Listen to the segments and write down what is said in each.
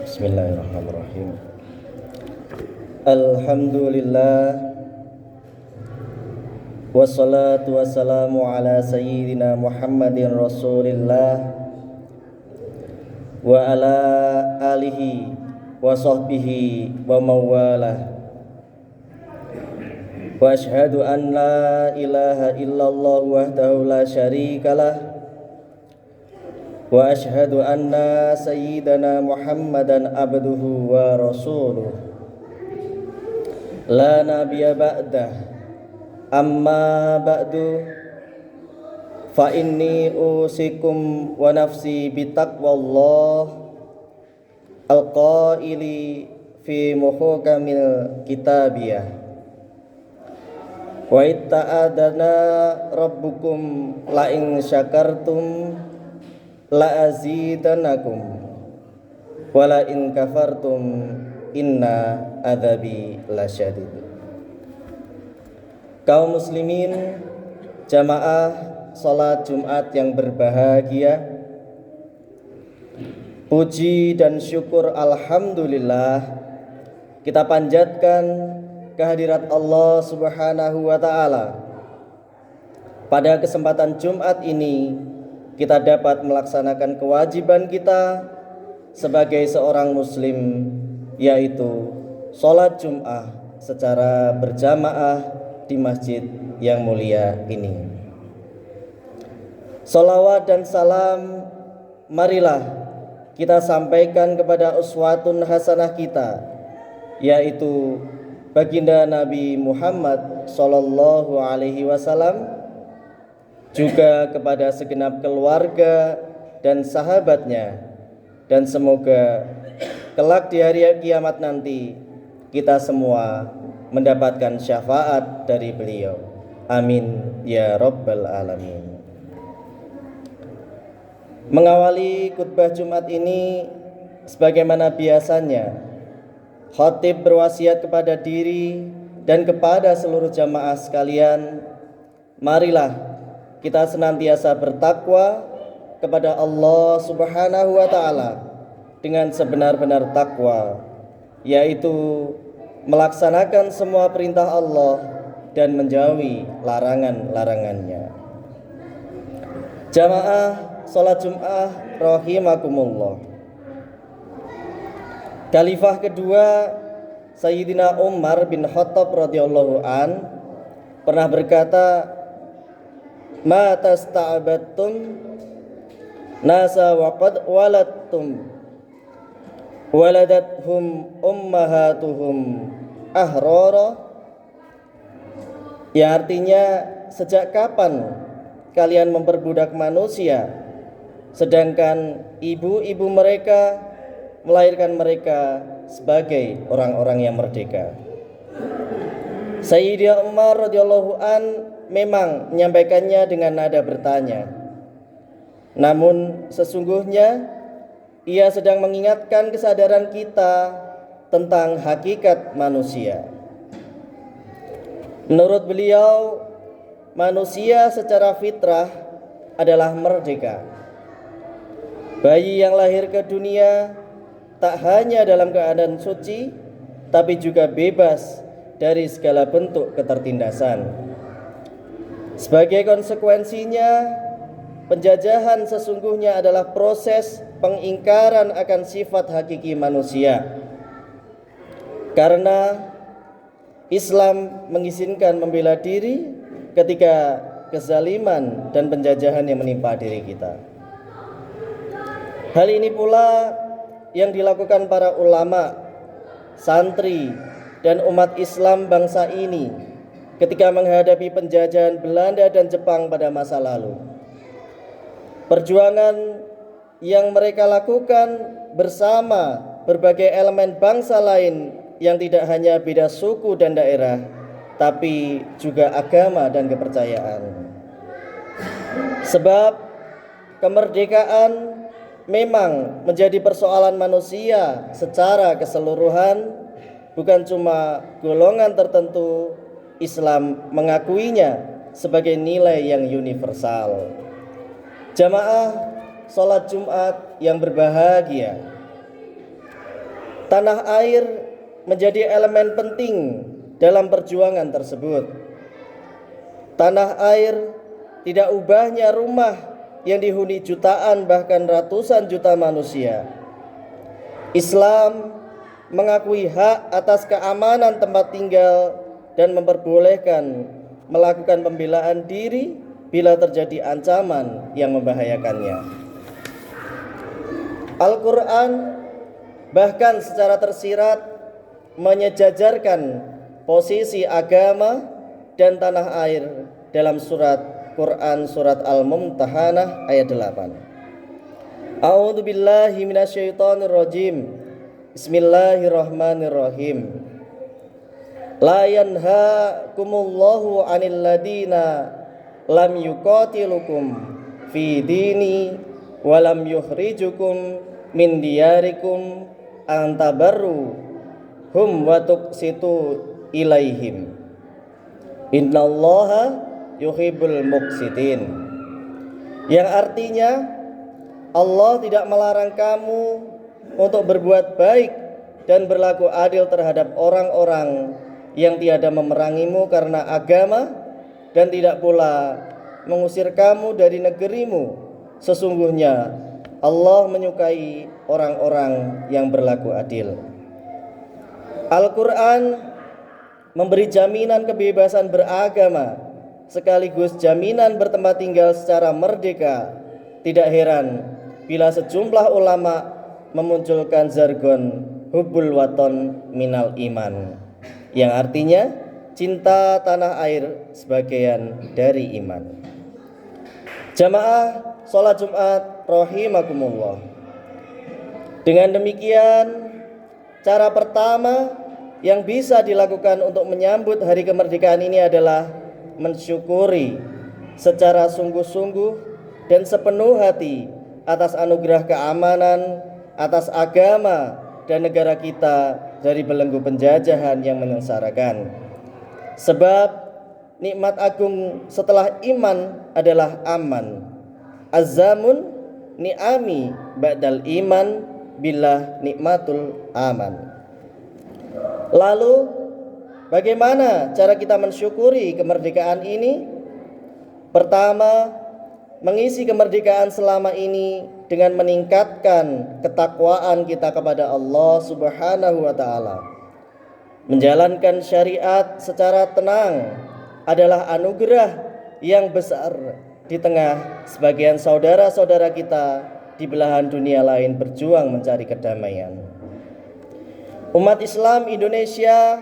Bismillahirrahmanirrahim. Alhamdulillah, wassalatu wassalamu ala sayyidina Muhammadin Rasulillah wa ala alihi wa sahbihi wa mawalah. Wa ashhadu an la ilaha illallah wahdahu la syarikalah wa ashhadu anna sayyidana Muhammadan abduhu wa rasuluh la nabiyya ba'dah. Amma ba'du, fa inni usikum wa nafsi bitaqwallah al-qaili fi muhkamil kitabiyah wa itta'adana rabbukum la in syakartum la azidanakum wa la in kafartum inna adzabi lasyadid. Kaum muslimin, jamaah salat Jumat yang berbahagia, puji dan syukur alhamdulillah kita panjatkan kehadirat Allah Subhanahu wa taala. Pada kesempatan Jumat ini kita dapat melaksanakan kewajiban kita sebagai seorang muslim, yaitu sholat Jum'ah secara berjamaah di masjid yang mulia ini. Salawat dan salam marilah kita sampaikan kepada uswatun hasanah kita, yaitu baginda Nabi Muhammad sallallahu alaihi wasallam, juga kepada segenap keluarga dan sahabatnya, dan semoga kelak di hari kiamat nanti kita semua mendapatkan syafaat dari beliau. Amin ya rabbal alamin. Mengawali khutbah Jumat ini, sebagaimana biasanya, khatib berwasiat kepada diri dan kepada seluruh jamaah sekalian, marilah kita senantiasa bertakwa kepada Allah Subhanahu wa taala dengan sebenar-benar takwa, yaitu melaksanakan semua perintah Allah dan menjauhi larangan-larangannya. Jamaah salat Jum'ah rahimakumullah. Khalifah kedua Sayyidina Umar bin Khattab radhiyallahu an pernah berkata, ma tasta'abattum nasa wa qad waladtum waladathum ummahatuhum ahrara, yang artinya, sejak kapan kalian memperbudak manusia sedangkan ibu-ibu mereka melahirkan mereka sebagai orang-orang yang merdeka. Sayyidina Umar radhiyallahu an memang menyampaikannya dengan nada bertanya, namun sesungguhnya ia sedang mengingatkan kesadaran kita tentang hakikat manusia. Menurut beliau, manusia secara fitrah adalah merdeka. Bayi yang lahir ke dunia tak hanya dalam keadaan suci, tapi juga bebas dari segala bentuk ketertindasan. Sebagai konsekuensinya, penjajahan sesungguhnya adalah proses pengingkaran akan sifat hakiki manusia. Karena Islam mengizinkan membela diri ketika kezaliman dan penjajahan yang menimpa diri kita. Hal ini pula yang dilakukan para ulama, santri, dan umat Islam bangsa ini ketika menghadapi penjajahan Belanda dan Jepang pada masa lalu. Perjuangan yang mereka lakukan bersama berbagai elemen bangsa lain yang tidak hanya beda suku dan daerah, tapi juga agama dan kepercayaan. Sebab kemerdekaan memang menjadi persoalan manusia secara keseluruhan, bukan cuma golongan tertentu. Islam mengakuinya sebagai nilai yang universal. Jamaah sholat Jumat yang berbahagia. Tanah air menjadi elemen penting dalam perjuangan tersebut. Tanah air tidak ubahnya rumah yang dihuni jutaan bahkan ratusan juta manusia. Islam mengakui hak atas keamanan tempat tinggal dan memperbolehkan melakukan pembelaan diri bila terjadi ancaman yang membahayakannya. Al-Quran bahkan secara tersirat menyejajarkan posisi agama dan tanah air dalam surat Quran surat Al-Mumtahanah ayat 8. A'udzu billahi minasyaitonir rajim. Bismillahirrahmanirrahim. La yanhaakumullahu 'anil ladina lam yuqatilukum fi dini wa lam yukhrijukum min diyarikum an tabarru hum wa tuqsitu ilaihim. Innallaha yuhibbul muqsitin. Yang artinya Allah tidak melarang kamu untuk berbuat baik dan berlaku adil terhadap orang-orang yang tiada memerangimu karena agama dan tidak pula mengusir kamu dari negerimu. Sesungguhnya Allah menyukai orang-orang yang berlaku adil. Al-Quran memberi jaminan kebebasan beragama sekaligus jaminan bertempat tinggal secara merdeka. Tidak heran bila sejumlah ulama memunculkan jargon hubbul waton minal iman, yang artinya cinta tanah air sebagian dari iman. Jamaah sholat Jumat rahimakumullah. Dengan demikian, cara pertama yang bisa dilakukan untuk menyambut hari kemerdekaan ini adalah mensyukuri secara sungguh-sungguh dan sepenuh hati atas anugerah keamanan, atas agama dan negara kita dari belenggu penjajahan yang menyengsarakan. Sebab nikmat agung setelah iman adalah aman. Azzamun ni'ami ba'dal iman billah nikmatul aman. Lalu bagaimana cara kita mensyukuri kemerdekaan ini? Pertama, mengisi kemerdekaan selama ini dengan meningkatkan ketakwaan kita kepada Allah Subhanahu wa taala. Menjalankan syariat secara tenang adalah anugerah yang besar di tengah sebagian saudara-saudara kita di belahan dunia lain berjuang mencari kedamaian. Umat Islam Indonesia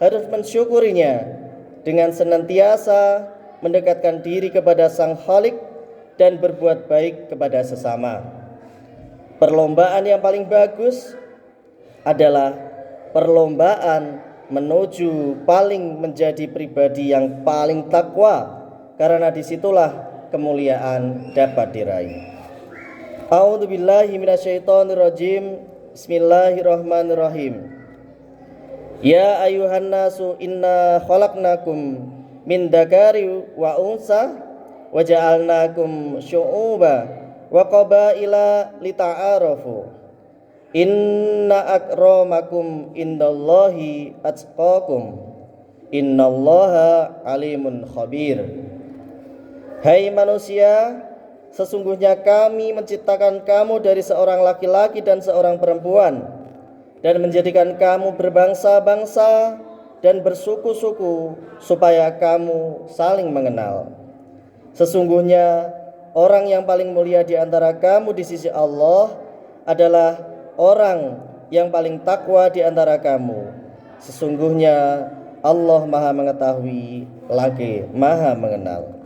harus mensyukurinya dengan senantiasa mendekatkan diri kepada Sang Khalik dan berbuat baik kepada sesama. Perlombaan yang paling bagus adalah perlombaan menuju paling menjadi pribadi yang paling takwa, karena disitulah kemuliaan dapat diraih. A'udzu billahi minasyaitonir rajim. Bismillahirrahmanirrahim. Ya ayuhan nasu inna khalaqnakum min dzakari wa unsa wa ja'alnakum syu'uba wa qabaila lita'arafu. Inna akramakum indallahi atqakum. Innallaha alimun khabir. Hai manusia, sesungguhnya kami menciptakan kamu dari seorang laki-laki dan seorang perempuan dan menjadikan kamu berbangsa-bangsa dan bersuku-suku supaya kamu saling mengenal. Sesungguhnya orang yang paling mulia di antara kamu di sisi Allah adalah orang yang paling takwa di antara kamu. Sesungguhnya Allah Maha mengetahui lagi Maha mengenal.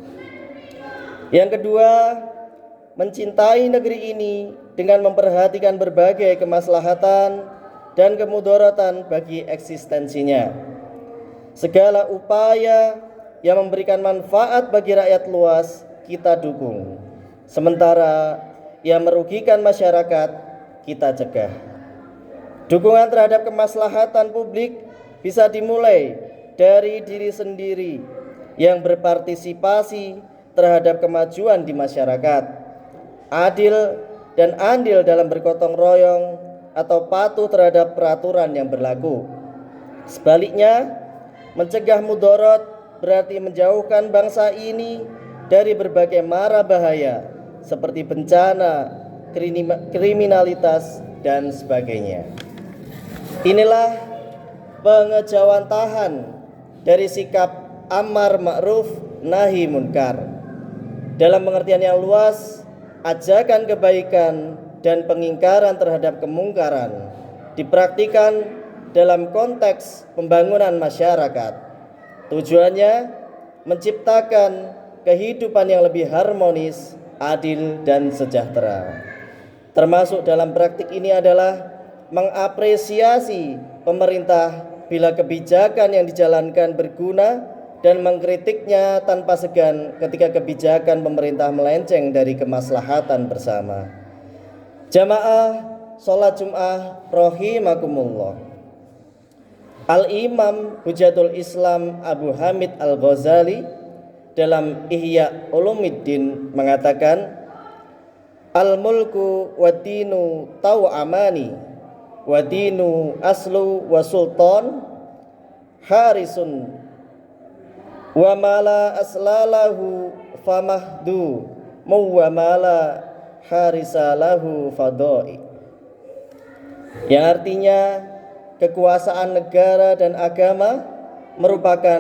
Yang kedua, mencintai negeri ini dengan memperhatikan berbagai kemaslahatan dan kemudaratan bagi eksistensinya. Segala upaya yang memberikan manfaat bagi rakyat luas kita dukung, sementara yang merugikan masyarakat kita cegah. Dukungan terhadap kemaslahatan publik bisa dimulai dari diri sendiri yang berpartisipasi terhadap kemajuan di masyarakat. adil dan andil dalam bergotong royong atau patuh terhadap peraturan yang berlaku. Sebaliknya, mencegah mudarat berarti menjauhkan bangsa ini dari berbagai mara bahaya seperti bencana, kriminalitas, dan sebagainya. Inilah pengejawantahan dari sikap amar ma'ruf nahi munkar. Dalam pengertian yang luas, ajakan kebaikan dan pengingkaran terhadap kemungkaran dipraktikkan dalam konteks pembangunan masyarakat. Tujuannya menciptakan kehidupan yang lebih harmonis, adil, dan sejahtera. Termasuk dalam praktik ini adalah mengapresiasi pemerintah bila kebijakan yang dijalankan berguna dan mengkritiknya tanpa segan ketika kebijakan pemerintah melenceng dari kemaslahatan bersama. Jamaah sholat Jum'ah rahimakumullah. Al-Imam Hujatul Islam Abu Hamid Al-Ghazali dalam Ihya Ulumuddin mengatakan, al-mulku wa dinu tau'amani wa dinu aslu wa sultan harisun wa mala aslalahu famahdu wa mala harisalahu fadoi, yang artinya kekuasaan negara dan agama merupakan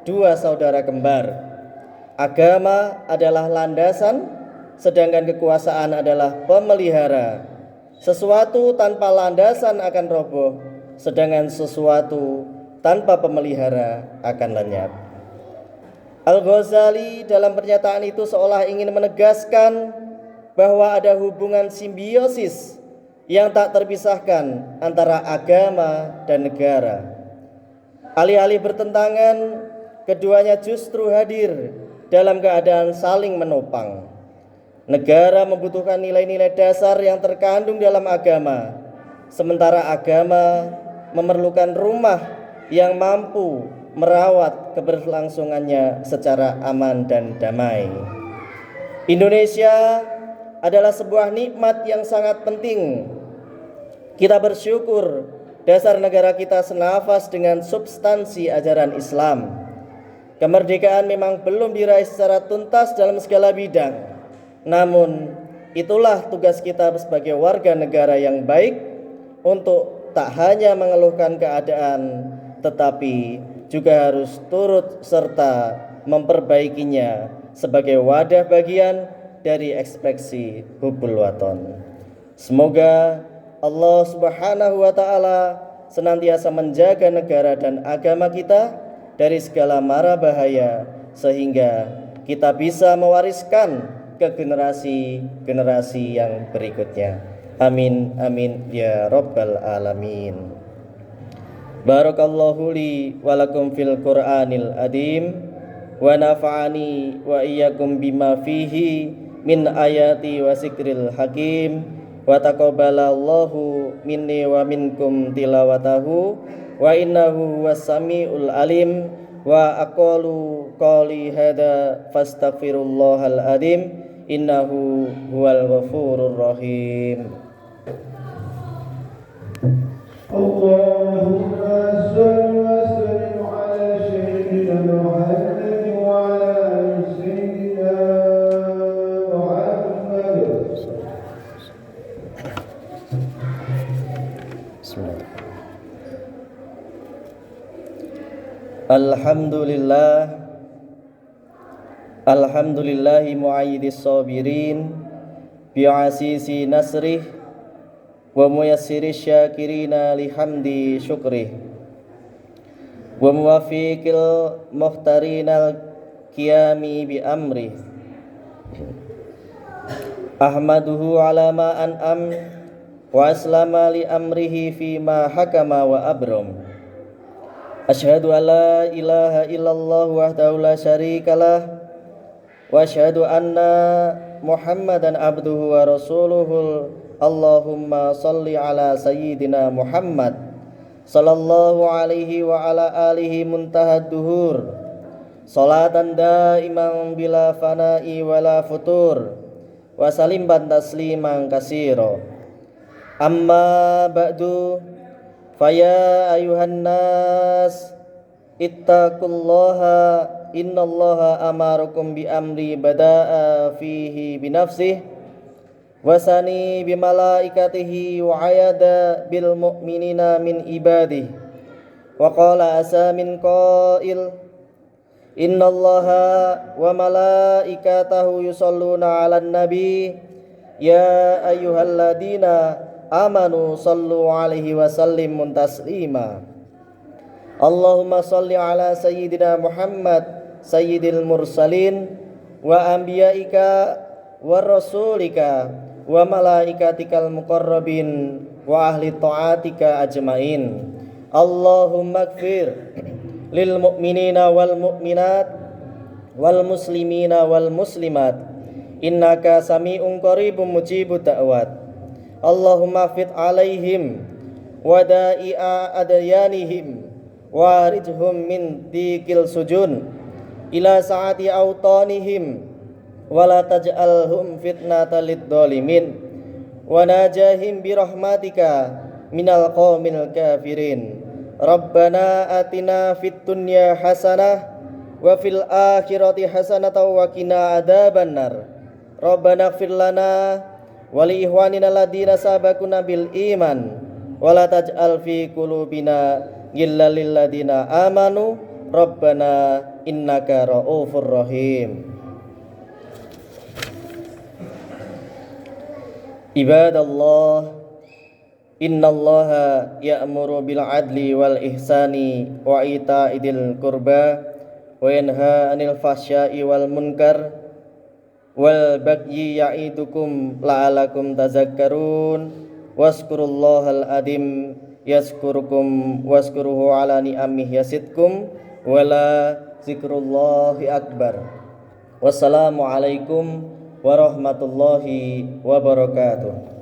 dua saudara kembar. Agama adalah landasan, sedangkan kekuasaan adalah pemelihara. Sesuatu tanpa landasan akan roboh, sedangkan sesuatu tanpa pemelihara akan lenyap. Al-Ghazali dalam pernyataan itu seolah ingin menegaskan bahwa ada hubungan simbiosis yang tak terpisahkan antara agama dan negara. Alih-alih bertentangan, keduanya justru hadir dalam keadaan saling menopang. Negara membutuhkan nilai-nilai dasar yang terkandung dalam agama, sementara agama memerlukan rumah yang mampu merawat keberlangsungannya secara aman dan damai. Indonesia adalah sebuah nikmat yang sangat penting. Kita bersyukur dasar negara kita senafas dengan substansi ajaran Islam. Kemerdekaan memang belum diraih secara tuntas dalam segala bidang. Namun, itulah tugas kita sebagai warga negara yang baik untuk tak hanya mengeluhkan keadaan, tetapi juga harus turut serta memperbaikinya sebagai wadah bagian dari ekspresi hubbul waton. Semoga Allah Subhanahu wa ta'ala senantiasa menjaga negara dan agama kita dari segala mara bahaya, sehingga kita bisa mewariskan ke generasi-generasi yang berikutnya. Amin amin ya rabbal alamin. Barakallahu li walakum fil Qur'anil adim wa nafa'ani wa iyyakum bima fihi min ayati wa zikril hakim wa taqabbalallahu minni wa minkum tilawatahu wa innahu huwas samiul alim wa aqalu qali hada fastaghfirullahal adim innahu huwal ghafurur rahim. Allahumma salli wa sallim ala sayyidina Muhammad wa ala ali sayyidina Muhammad. Alhamdulillahi mu'ayyidis sabirin bi'asisi nasrih wa muyassiris syakirina lihamdi syukrih wa muwafiqil muhtarinal qiyami bi amrih ahmaduhu ala ma an'am wa aslama li amrihi fi ma hakama wa abram. Asyhadu an la ilaha illallah wahdahu la syarikalah wa asyhadu anna Muhammadan abduhu wa rasuluhu. Allahumma salli ala sayyidina Muhammad sallallahu alaihi wa ala alihi muntahad duhur salatan daiman bila fana'i wala futur wa sallim tasliman katsira. Amma ba'du, faya ayuhan nas ittaqullaha innallaha amarukum bi amri bada'a fihi binafsihi wasani bi malaikatihi wa ayada bil mu'minina min ibadihi wa qala asa min qail innallaha wa malaikatahu yusalluna 'alan nabi ya ayyuhalladzina amanu sallu 'alaihi wa sallimu taslima. Allahumma salli ala sayyidina Muhammad sayyidil mursalin wa anbiya'ika wa rasulika wa malaikatikal muqarrabin wa ahli ta'atika ajmain. Allahumma ighfir lil mu'minina wal mu'minat wal muslimina wal muslimat innaka sami'un qaribun mujibud da'wat. Allahumma fit alaihim wada'i'a adyanihim waridhum min dikil sujun ila saati autanihim wala taj'alhum fitnatan lid-dhalimin wa najahim bi rahmatika minal qaumil kafirin. Rabbana atina fid dunya hasanah wa fil akhirati hasanatan wa qina adzabannar. Rabbana ighfir lana wa li ikhwanina alladziina sabaquna bil iman wa la taj'al fi qulubina ghillan lil ladzina amanu rabbana innaka ra'ufur rahim. Ibadallah, innallaha ya'muru bil adli wal ihsani wa ita'idil qurba wa yanha 'anil fahsya'i wal munkar wal bagyi ya'idukum la'alakum tazakkarun waskurullahal adim yazkurukum waskuruhu ala ni'amih yazidkum wala zikrullahi akbar. Wassalamualaikum warahmatullahi wabarakatuh.